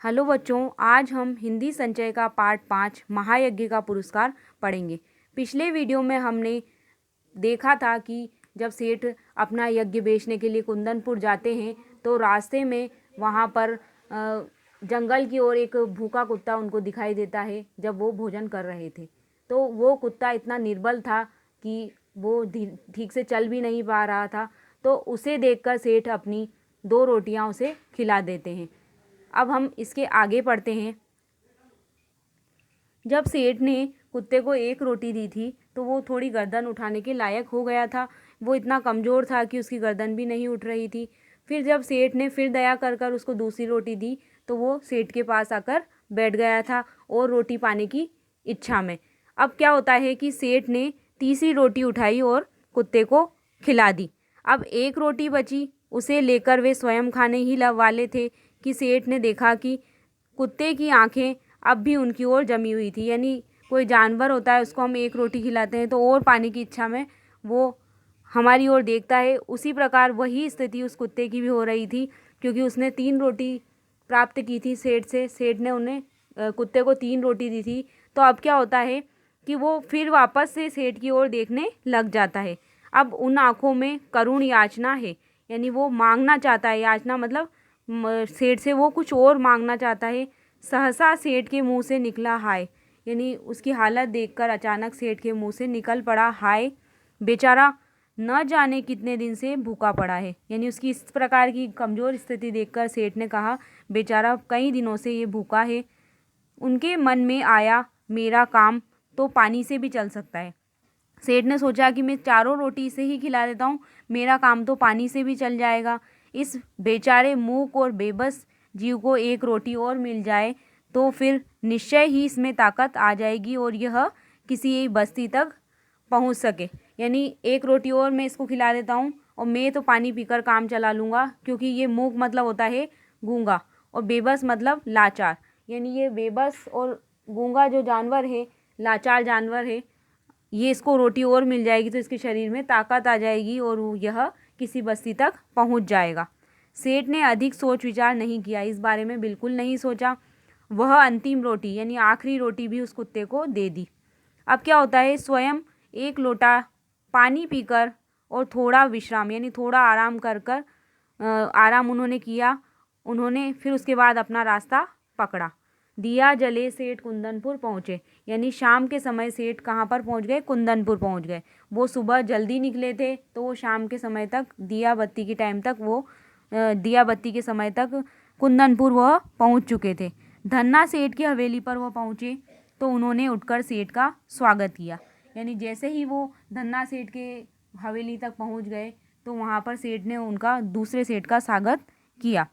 Hello बच्चों, आज हम हिंदी संचय का पार्ट 5 महायज्ञ का पुरस्कार पढ़ेंगे। पिछले वीडियो में हमने देखा था कि जब सेठ अपना यज्ञ बेचने के लिए कुंदनपुर जाते हैं तो रास्ते में वहाँ पर जंगल की ओर एक भूखा कुत्ता उनको दिखाई देता है जब वो भोजन कर रहे थे। तो वो कुत्ता इतना निर्बल था कि वो ठीक से चल भी नहीं पा रहा था। तो उसे देखकर सेठ अपनी 2 रोटियां उसे खिला देते हैं। अब हम इसके आगे पढ़ते हैं। जब सेठ ने कुत्ते को 1 रोटी दी थी तो वो थोड़ी गर्दन उठाने के लायक हो गया था। वो इतना कमज़ोर था कि उसकी गर्दन भी नहीं उठ रही थी। फिर जब सेठ ने फिर दया कर कर उसको दूसरी रोटी दी तो वो सेठ के पास आकर बैठ गया था और रोटी पाने की इच्छा में। अब क्या होता है कि सेठ ने तीसरी रोटी उठाई और कुत्ते को खिला दी। अब 1 रोटी बची, उसे लेकर वे स्वयं खाने ही वाले थे कि सेठ ने देखा कि कुत्ते की आंखें अब भी उनकी ओर जमी हुई थी। यानी कोई जानवर होता है, उसको हम 1 रोटी खिलाते हैं तो और पाने की इच्छा में वो हमारी ओर देखता है। उसी प्रकार वही स्थिति उस कुत्ते की भी हो रही थी, क्योंकि उसने 3 रोटी प्राप्त की थी सेठ से। सेठ ने उन्हें कुत्ते को 3 रोटी दी थी। तो अब क्या होता है कि वो फिर वापस से सेठ की ओर देखने लग जाता है। अब उन आँखों में करुण याचना है, यानी वो मांगना चाहता है। याचना मतलब सेठ से वो कुछ और मांगना चाहता है। सहसा सेठ के मुंह से निकला हाय, यानी उसकी हालत देखकर अचानक सेठ के मुंह से निकल पड़ा हाय, बेचारा न जाने कितने दिन से भूखा पड़ा है। यानी उसकी इस प्रकार की कमज़ोर स्थिति देखकर सेठ ने कहा बेचारा कई दिनों से ये भूखा है। उनके मन में आया मेरा काम तो पानी से भी चल सकता है। सेठ ने सोचा कि मैं 4 रोटी इसे ही खिला देता हूँ, मेरा काम तो पानी से भी चल जाएगा। इस बेचारे मूक और बेबस जीव को 1 रोटी और मिल जाए तो फिर निश्चय ही इसमें ताकत आ जाएगी और यह किसी बस्ती तक पहुँच सके। यानी 1 रोटी और मैं इसको खिला देता हूँ और मैं तो पानी पीकर काम चला लूँगा, क्योंकि ये मूक मतलब होता है गूंगा और बेबस मतलब लाचार। यानी ये बेबस और गूंगा जो जानवर है, लाचार जानवर है, ये इसको रोटी और मिल जाएगी तो इसके शरीर में ताकत आ जाएगी और यह किसी बस्ती तक पहुंच जाएगा। सेठ ने अधिक सोच विचार नहीं किया, इस बारे में बिल्कुल नहीं सोचा। वह अंतिम रोटी यानी आखिरी रोटी भी उस कुत्ते को दे दी। अब क्या होता है, स्वयं 1 लोटा पानी पीकर और थोड़ा विश्राम यानी थोड़ा आराम कर कर आराम उन्होंने किया। उन्होंने फिर उसके बाद अपना रास्ता पकड़ा। दिया जले सेठ कुंदनपुर पहुँचे। यानी शाम के समय सेठ कहाँ पर पहुँच गए? कुंदनपुर पहुँच गए। वो सुबह जल्दी निकले थे तो वो शाम के समय तक दिया बत्ती के टाइम तक वो दिया बत्ती के समय तक कुंदनपुर वह पहुँच चुके थे। धन्ना सेठ की हवेली पर वो पहुँचे तो उन्होंने उठकर सेठ का स्वागत किया। यानी जैसे ही वो धन्ना सेठ के हवेली तक पहुँच गए तो वहाँ पर सेठ ने उनका दूसरे सेठ का स्वागत किया।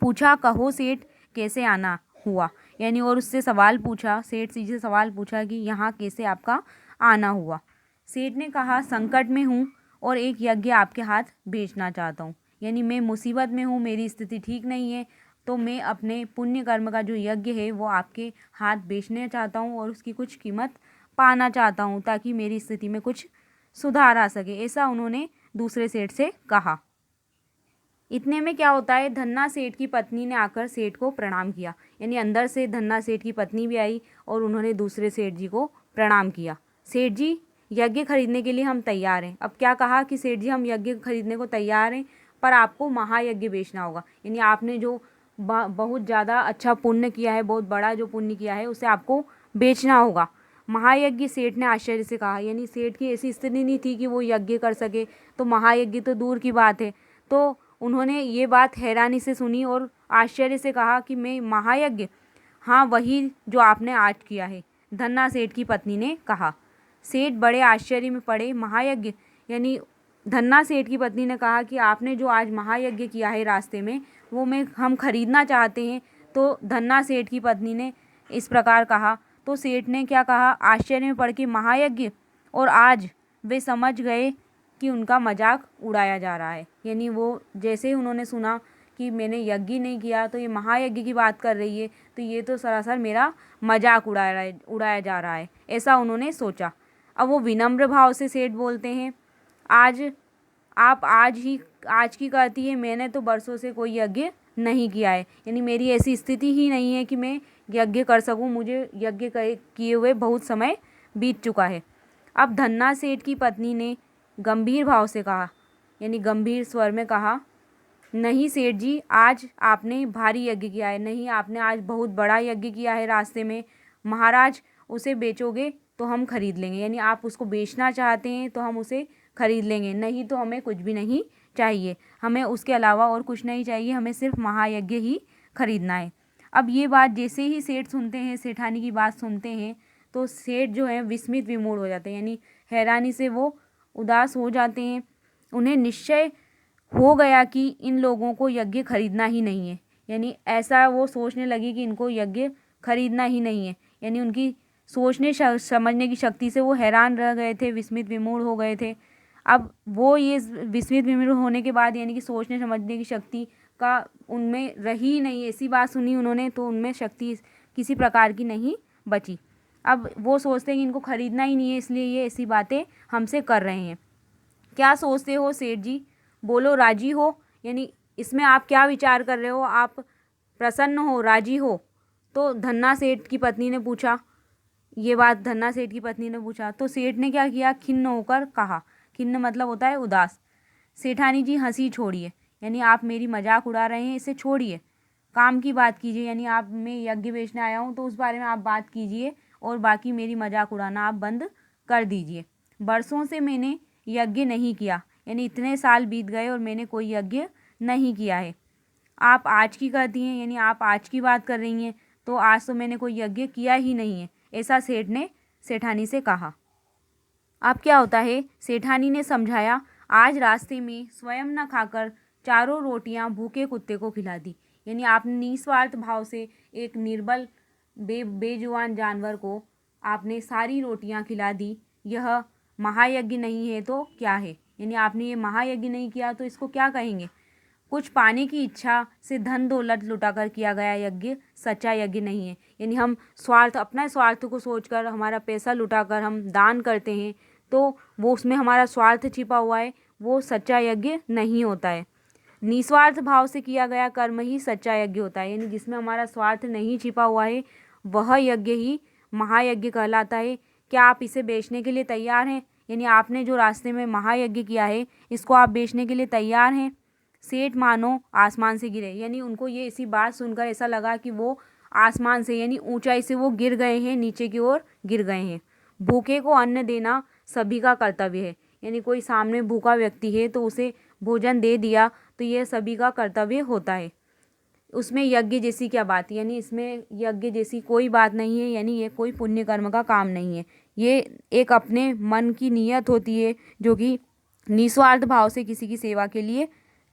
पूछा कहो सेठ कैसे आना हुआ, यानी और उससे सवाल पूछा, सेठ से सवाल पूछा कि यहाँ कैसे आपका आना हुआ। सेठ ने कहा संकट में हूँ और एक यज्ञ आपके हाथ बेचना चाहता हूँ। यानी मैं मुसीबत में हूँ, मेरी स्थिति ठीक नहीं है, तो मैं अपने पुण्य कर्म का जो यज्ञ है वो आपके हाथ बेचना चाहता हूँ और उसकी कुछ कीमत पाना चाहता हूँ ताकि मेरी स्थिति में कुछ सुधार आ सके। ऐसा उन्होंने दूसरे सेठ से कहा। इतने में क्या होता है, धन्ना सेठ की पत्नी ने आकर सेठ को प्रणाम किया। यानी अंदर से धन्ना सेठ की पत्नी भी आई और उन्होंने दूसरे सेठ जी को प्रणाम किया। सेठ जी यज्ञ खरीदने के लिए हम तैयार हैं। अब क्या कहा कि सेठ जी हम यज्ञ खरीदने को तैयार हैं, पर आपको महायज्ञ बेचना होगा। यानी आपने जो बहुत ज़्यादा अच्छा पुण्य किया है, बहुत बड़ा जो पुण्य किया है, उसे आपको बेचना होगा। महायज्ञ सेठ ने आश्चर्य से कहा। यानी सेठ की ऐसी स्थिति नहीं थी कि वो यज्ञ कर सके, तो महायज्ञ तो दूर की बात है। तो उन्होंने ये बात हैरानी से सुनी और आश्चर्य से कहा कि मैं महायज्ञ? हाँ, वही जो आपने आज किया है, धन्ना सेठ की पत्नी ने कहा। सेठ बड़े आश्चर्य में पड़े। महायज्ञ? यानी धन्ना सेठ की पत्नी ने कहा कि आपने जो आज महायज्ञ किया है रास्ते में, वो हम खरीदना चाहते हैं। तो धन्ना सेठ की पत्नी ने इस प्रकार कहा तो सेठ ने क्या कहा, आश्चर्य में पड़ के महायज्ञ? और आज वे समझ गए कि उनका मजाक उड़ाया जा रहा है। यानी वो जैसे ही उन्होंने सुना कि मैंने यज्ञ नहीं किया तो ये महायज्ञ की बात कर रही है, तो ये तो सरासर मेरा मजाक उड़ाया जा रहा है, ऐसा उन्होंने सोचा। अब वो विनम्र भाव से सेठ बोलते हैं, आज आप आज की कहती है, मैंने तो बरसों से कोई यज्ञ नहीं किया है, यानी मेरी ऐसी स्थिति ही नहीं है कि मैं यज्ञ कर सकूं, मुझे यज्ञ किए हुए बहुत समय बीत चुका है। अब धन्ना सेठ की पत्नी ने गंभीर भाव से कहा, यानी गंभीर स्वर में कहा, नहीं सेठ जी, आज आपने भारी यज्ञ किया है, नहीं आपने आज बहुत बड़ा यज्ञ किया है रास्ते में, महाराज उसे बेचोगे तो हम खरीद लेंगे, यानी आप उसको बेचना चाहते हैं तो हम उसे खरीद लेंगे, नहीं तो हमें कुछ भी नहीं चाहिए, हमें उसके अलावा और कुछ नहीं चाहिए, हमें सिर्फ महायज्ञ ही खरीदना है। अब ये बात जैसे ही सेठ सुनते हैं, सेठानी की बात सुनते हैं, तो सेठ जो है विस्मित विमूढ़ हो जाते हैं, यानी हैरानी से वो उदास हो जाते हैं। उन्हें निश्चय हो गया कि इन लोगों को यज्ञ खरीदना ही नहीं है, यानी ऐसा वो सोचने लगी कि इनको यज्ञ खरीदना ही नहीं है, यानी उनकी सोचने समझने की शक्ति से वो हैरान रह गए थे, विस्मित विमूढ़ हो गए थे। अब वो ये विस्मित विमूढ़ होने के बाद, यानी कि सोचने समझने की शक्ति का उनमें रही ही नहीं, ऐसी बात सुनी उन्होंने तो उनमें शक्ति किसी प्रकार की नहीं बची। अब वो सोचते हैं कि इनको खरीदना ही नहीं है, इसलिए ये ऐसी बातें हमसे कर रहे हैं। क्या सोचते हो सेठ जी, बोलो, राजी हो, यानी इसमें आप क्या विचार कर रहे हो, आप प्रसन्न हो, राजी हो? तो धन्ना सेठ की पत्नी ने पूछा, ये बात धन्ना सेठ की पत्नी ने पूछा तो सेठ ने क्या किया, खिन्न होकर कहा, खिन्न मतलब होता है उदास, सेठानी जी हंसी छोड़िए, यानी आप मेरी मजाक उड़ा रहे हैं, इसे छोड़िए, काम की बात कीजिए, यानी आप, मैं यज्ञ बेचने आया हूँ तो उस बारे में आप बात कीजिए और बाकी मेरी मजाक उड़ाना आप बंद कर दीजिए। बरसों से मैंने यज्ञ नहीं किया, यानी इतने साल बीत गए और मैंने कोई यज्ञ नहीं किया है। आप आज की कहती हैं, यानी आप आज की बात कर रही हैं, तो आज तो मैंने कोई यज्ञ किया ही नहीं है, ऐसा सेठ ने सेठानी से कहा। अब क्या होता है, सेठानी ने समझाया, आज रास्ते में स्वयं न खाकर 4 रोटियां भूखे कुत्ते को खिला दी, यानी आपने निस्वार्थ भाव से एक निर्बल बेजुबान जानवर को आपने सारी रोटियां खिला दी। यह महायज्ञ नहीं है तो क्या है, यानी आपने ये महायज्ञ नहीं किया तो इसको क्या कहेंगे? कुछ पाने की इच्छा से धन दौलत लुटाकर किया गया यज्ञ सच्चा यज्ञ नहीं है, यानी हम अपना स्वार्थ को सोचकर हमारा पैसा लुटाकर हम दान करते हैं तो वो उसमें हमारा स्वार्थ छिपा हुआ है, वो सच्चा यज्ञ नहीं होता है। निस्वार्थ भाव से किया गया कर्म ही सच्चा यज्ञ होता है, यानी जिसमें हमारा स्वार्थ नहीं छिपा हुआ है वह यज्ञ ही महायज्ञ कहलाता है। क्या आप इसे बेचने के लिए तैयार हैं, यानी आपने जो रास्ते में महायज्ञ किया है इसको आप बेचने के लिए तैयार हैं? सेठ मानो आसमान से गिरे, यानी उनको ये ऐसी बात सुनकर ऐसा लगा कि वो आसमान से, यानी ऊंचाई से वो गिर गए हैं, नीचे की ओर गिर गए हैं। भूखे को अन्न देना सभी का कर्तव्य है, यानी कोई सामने भूखा व्यक्ति है तो उसे भोजन दे दिया तो यह सभी का कर्तव्य होता है। उसमें यज्ञ जैसी क्या बात, यानी इसमें यज्ञ जैसी कोई बात नहीं है, यानी ये कोई पुण्य कर्म का काम नहीं है, ये एक अपने मन की नीयत होती है जो कि निस्वार्थ भाव से किसी की सेवा के लिए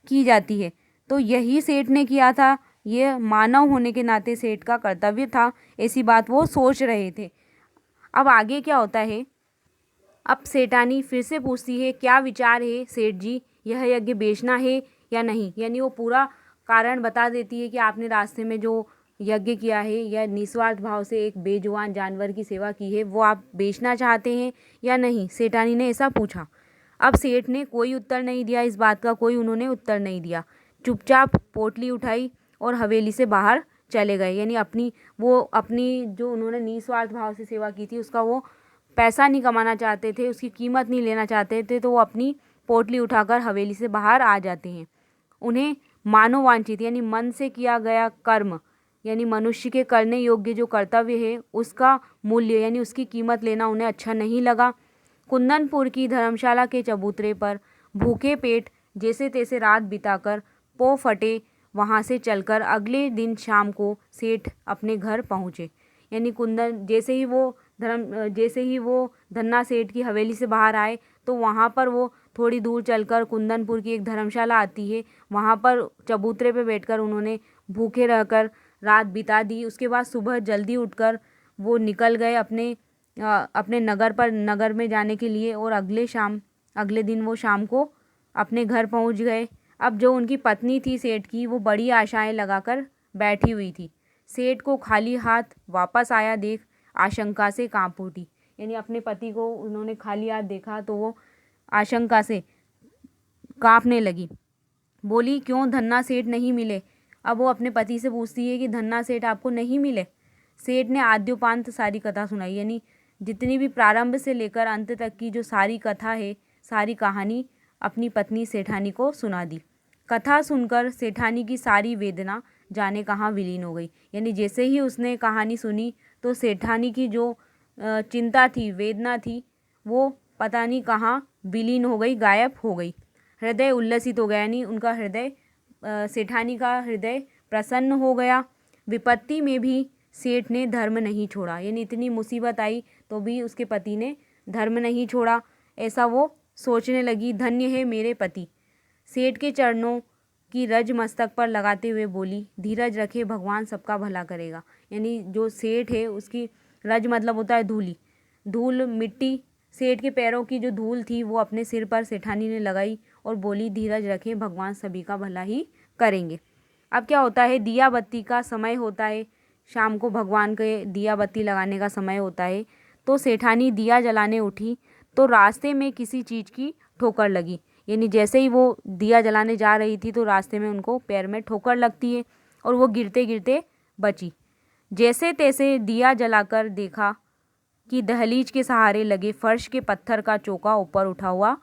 की जाती है। तो यही सेठ ने किया था, ये मानव होने के नाते सेठ का कर्तव्य था, ऐसी बात वो सोच रहे थे। अब आगे क्या होता है, अब सेठानी फिर से पूछती है, क्या विचार है सेठ जी, यह यज्ञ बेचना है या नहीं, यानी वो पूरा कारण बता देती है कि आपने रास्ते में जो यज्ञ किया है या निस्वार्थ भाव से एक बेजुबान जानवर की सेवा की है वो आप बेचना चाहते हैं या नहीं, सेठानी ने ऐसा पूछा। अब सेठ ने कोई उत्तर नहीं दिया, इस बात का कोई उन्होंने उत्तर नहीं दिया, चुपचाप पोटली उठाई और हवेली से बाहर चले गए, यानी अपनी जो उन्होंने निस्वार्थ भाव से सेवा की थी उसका वो पैसा नहीं कमाना चाहते थे, उसकी कीमत नहीं लेना चाहते थे, तो वो अपनी पोटली उठाकर हवेली से बाहर आ जाते हैं। उन्हें मानोवांछित यानी मन से किया गया कर्म, यानी मनुष्य के करने योग्य जो कर्तव्य है उसका मूल्य यानी उसकी कीमत लेना उन्हें अच्छा नहीं लगा। कुंदनपुर की धर्मशाला के चबूतरे पर भूखे पेट जैसे तैसे रात बिताकर पौ फटे वहाँ से चलकर अगले दिन शाम को सेठ अपने घर पहुँचे, यानी जैसे ही वो धन्ना सेठ की हवेली से बाहर आए तो वहाँ पर वो थोड़ी दूर चलकर कुंदनपुर की एक धर्मशाला आती है, वहाँ पर चबूतरे पे बैठकर उन्होंने भूखे रहकर रात बिता दी। उसके बाद सुबह जल्दी उठकर वो निकल गए अपने नगर में जाने के लिए और अगले दिन वो शाम को अपने घर पहुँच गए। अब जो उनकी पत्नी थी सेठ की, वो बड़ी आशाएं लगाकर बैठी हुई थी। सेठ को खाली हाथ वापस आया देख आशंका से कांप उठी, यानी अपने पति को उन्होंने खाली हाथ देखा तो वो आशंका से कांपने लगी। बोली, क्यों धन्ना सेठ नहीं मिले? अब वो अपने पति से पूछती है कि धन्ना सेठ आपको नहीं मिले। सेठ ने आद्योपांत सारी कथा सुनाई, यानी जितनी भी प्रारंभ से लेकर अंत तक की जो सारी कथा है, सारी कहानी अपनी पत्नी सेठानी को सुना दी। कथा सुनकर सेठानी की सारी वेदना जाने कहाँ विलीन हो गई। यानी जैसे ही उसने कहानी सुनी तो सेठानी की जो चिंता थी, वेदना थी, वो पता नहीं कहाँ विलीन हो गई, गायब हो गई। हृदय उल्लसित हो गया, यानी उनका हृदय, सेठानी का हृदय प्रसन्न हो गया। विपत्ति में भी सेठ ने धर्म नहीं छोड़ा, यानी इतनी मुसीबत आई तो भी उसके पति ने धर्म नहीं छोड़ा, ऐसा वो सोचने लगी। धन्य है मेरे पति। सेठ के चरणों की रज मस्तक पर लगाते हुए बोली, धीरज रखे, भगवान सबका भला करेगा। यानी जो सेठ है उसकी रज मतलब होता है धूली, धूल मिट्टी, सेठ के पैरों की जो धूल थी वो अपने सिर पर सेठानी ने लगाई और बोली, धीरज रखें, भगवान सभी का भला ही करेंगे। अब क्या होता है, दिया बत्ती का समय होता है, शाम को भगवान के दिया बत्ती लगाने का समय होता है। तो सेठानी दिया जलाने उठी तो रास्ते में किसी चीज़ की ठोकर लगी। यानी जैसे ही वो दिया जलाने जा रही थी तो रास्ते में उनको पैर में ठोकर लगती है और वो गिरते गिरते बची। जैसे तैसे दिया जलाकर देखा कि दहलीज के सहारे लगे फर्श के पत्थर का चौका ऊपर उठा हुआ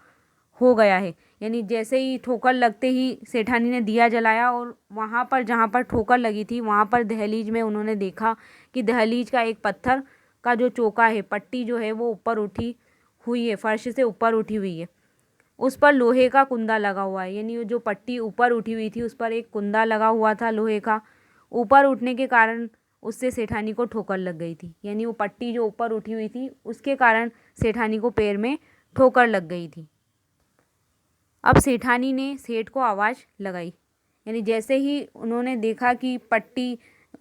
हो गया है। यानी जैसे ही ठोकर लगते ही सेठानी ने दिया जलाया और वहाँ पर जहाँ पर ठोकर लगी थी वहाँ पर दहलीज में उन्होंने देखा कि दहलीज का एक पत्थर का जो चौका है, पट्टी जो है वो ऊपर उठी हुई है, फर्श से ऊपर उठी हुई है, उस पर लोहे का कुंदा लगा हुआ है। यानी जो पट्टी ऊपर उठी हुई थी उस पर एक कुंदा लगा हुआ था लोहे का। ऊपर उठने के कारण उससे सेठानी को ठोकर लग गई थी। यानी वो पट्टी जो ऊपर उठी हुई थी उसके कारण सेठानी को पैर में ठोकर लग गई थी। अब सेठानी ने सेठ को आवाज़ लगाई। यानी जैसे ही उन्होंने देखा कि पट्टी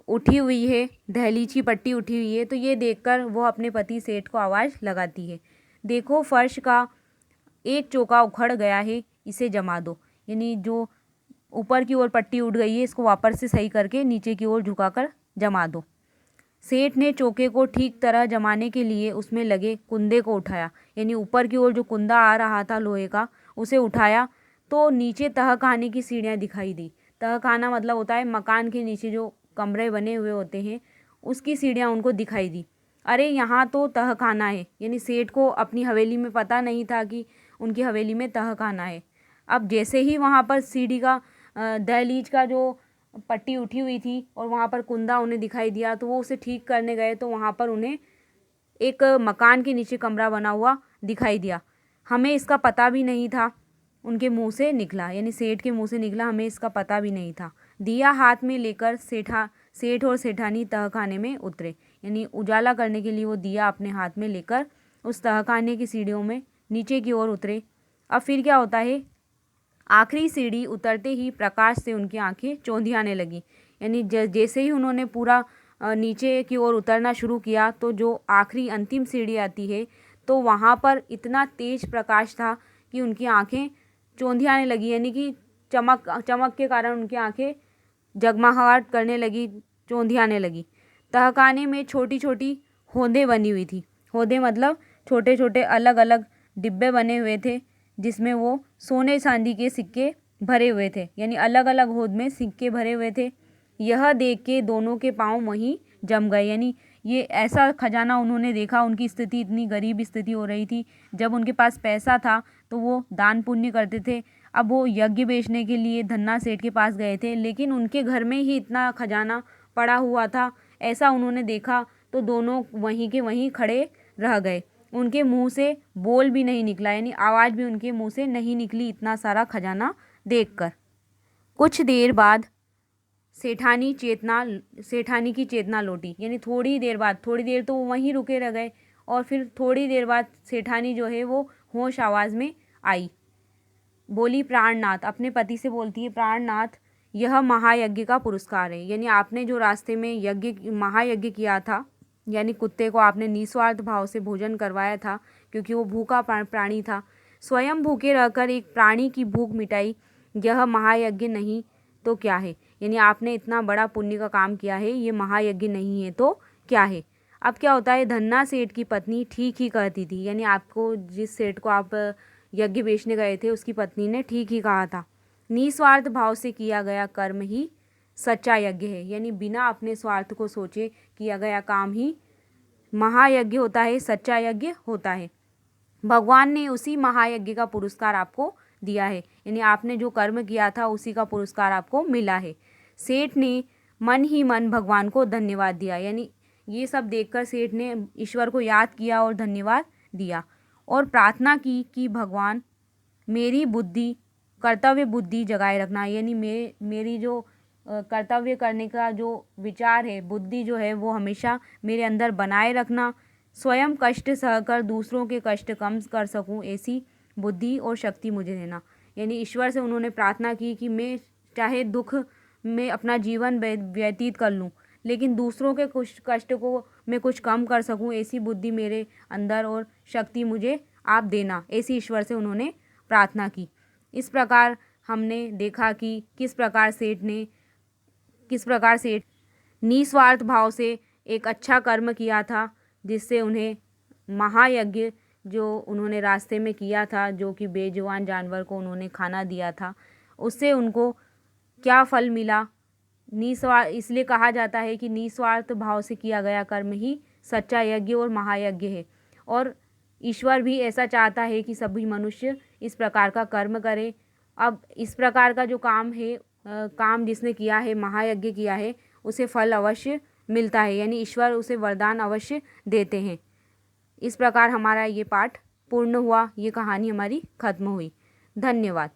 उठी हुई है, दहलीज की पट्टी उठी हुई है, तो ये देखकर वो अपने पति सेठ को आवाज़ लगाती है, देखो फर्श का एक चौका उखड़ गया है, इसे जमा दो। यानी जो ऊपर की ओर पट्टी उठ गई है इसको वापस से सही करके नीचे की ओर झुकाकर जमा दो। सेठ ने चौके को ठीक तरह जमाने के लिए उसमें लगे कुंदे को उठाया। यानी ऊपर की ओर जो कुंदा आ रहा था लोहे का उसे उठाया तो नीचे तहखाने की सीढ़ियाँ दिखाई दी। तहखाना मतलब होता है मकान के नीचे जो कमरे बने हुए होते हैं उसकी सीढ़ियाँ उनको दिखाई दी। अरे यहाँ तो तहखाना है। यानी सेठ को अपनी हवेली में पता नहीं था कि उनकी हवेली में तहखाना है। अब जैसे ही वहाँ पर सीढ़ी का दहलीज का जो पट्टी उठी हुई थी और वहाँ पर कुंदा उन्हें दिखाई दिया तो वो उसे ठीक करने गए तो वहाँ पर उन्हें एक मकान के नीचे कमरा बना हुआ दिखाई दिया। हमें इसका पता भी नहीं था, उनके मुंह से निकला, यानी सेठ के मुंह से निकला, हमें इसका पता भी नहीं था। दिया हाथ में लेकर सेठ और सेठानी तहखाने में उतरे। यानी उजाला करने के लिए वो दिया अपने हाथ में लेकर उस तहखाने की सीढ़ियों में नीचे की ओर उतरे। अब फिर क्या होता है, आखिरी सीढ़ी उतरते ही प्रकाश से उनकी आंखें चौंधियाने लगी। यानी जैसे ही उन्होंने पूरा नीचे की ओर उतरना शुरू किया तो जो आखिरी अंतिम सीढ़ी आती है तो वहाँ पर इतना तेज प्रकाश था कि उनकी आंखें चौंधियाने लगी। यानी कि चमक के कारण उनकी आंखें जगमगाहट करने लगी, चौंधियाने लगी। तहखाने में छोटी छोटी होदें बनी हुई थी। होदें मतलब छोटे छोटे अलग अलग डिब्बे बने हुए थे जिसमें वो सोने चांदी के सिक्के भरे हुए थे। यानी अलग अलग होद में सिक्के भरे हुए थे। यह देख के दोनों के पाँव वहीं जम गए। यानी ये ऐसा खजाना उन्होंने देखा, उनकी स्थिति इतनी गरीब स्थिति हो रही थी। जब उनके पास पैसा था तो वो दान पुण्य करते थे। अब वो यज्ञ बेचने के लिए धन्ना सेठ के पास गए थे, लेकिन उनके घर में ही इतना खजाना पड़ा हुआ था, ऐसा उन्होंने देखा तो दोनों वहीं के वहीं खड़े रह गए। उनके मुंह से बोल भी नहीं निकला, यानी आवाज़ भी उनके मुंह से नहीं निकली इतना सारा खजाना देखकर। कुछ देर बाद सेठानी की चेतना लौटी। यानी थोड़ी देर बाद, थोड़ी देर तो वो वहीं रुके रह गए और फिर थोड़ी देर बाद सेठानी जो है वो होश आवाज़ में आई। बोली, प्राणनाथ, अपने पति से बोलती है, प्राणनाथ यह महायज्ञ का पुरस्कार है। यानी आपने जो रास्ते में महायज्ञ किया था, यानी कुत्ते को आपने निस्वार्थ भाव से भोजन करवाया था क्योंकि वो भूखा प्राणी था, स्वयं भूखे रहकर एक प्राणी की भूख मिटाई, यह महायज्ञ नहीं तो क्या है। यानी आपने इतना बड़ा पुण्य का काम किया है, ये महायज्ञ नहीं है तो क्या है। अब क्या होता है, धन्ना सेठ की पत्नी ठीक ही कहती थी। यानी आपको जिस सेठ को आप यज्ञ बेचने गए थे उसकी पत्नी ने ठीक ही कहा था। निस्वार्थ भाव से किया गया कर्म ही सच्चा यज्ञ है। यानी बिना अपने स्वार्थ को सोचे किया गया काम ही महायज्ञ होता है, सच्चा यज्ञ होता है। भगवान ने उसी महायज्ञ का पुरस्कार आपको दिया है, यानी आपने जो कर्म किया था उसी का पुरस्कार आपको मिला है। सेठ ने मन ही मन भगवान को धन्यवाद दिया, यानी ये सब देखकर सेठ ने ईश्वर को याद किया और धन्यवाद दिया और प्रार्थना की कि भगवान मेरी बुद्धि, कर्तव्य बुद्धि जगाए रखना, यानी मेरी जो कर्तव्य करने का जो विचार है, बुद्धि जो है वो हमेशा मेरे अंदर बनाए रखना। स्वयं कष्ट सहकर दूसरों के कष्ट कम कर सकूं, ऐसी बुद्धि और शक्ति मुझे देना। यानी ईश्वर से उन्होंने प्रार्थना की कि मैं चाहे दुख में अपना जीवन व्यतीत कर लूं, लेकिन दूसरों के कुछ कष्ट को मैं कुछ कम कर सकूं, ऐसी बुद्धि मेरे अंदर और शक्ति मुझे आप देना, ऐसी ईश्वर से उन्होंने प्रार्थना की। इस प्रकार हमने देखा कि किस प्रकार सेठ निस्वार्थ भाव से एक अच्छा कर्म किया था, जिससे उन्हें महायज्ञ जो उन्होंने रास्ते में किया था, जो कि बेजुबान जानवर को उन्होंने खाना दिया था, उससे उनको क्या फल मिला। इसलिए कहा जाता है कि निस्वार्थ भाव से किया गया कर्म ही सच्चा यज्ञ और महायज्ञ है। और ईश्वर भी ऐसा चाहता है कि सभी मनुष्य इस प्रकार का कर्म करें। अब इस प्रकार का जो काम है, काम जिसने किया है, महायज्ञ किया है, उसे फल अवश्य मिलता है, यानी ईश्वर उसे वरदान अवश्य देते हैं। इस प्रकार हमारा ये पाठ पूर्ण हुआ, ये कहानी हमारी खत्म हुई। धन्यवाद।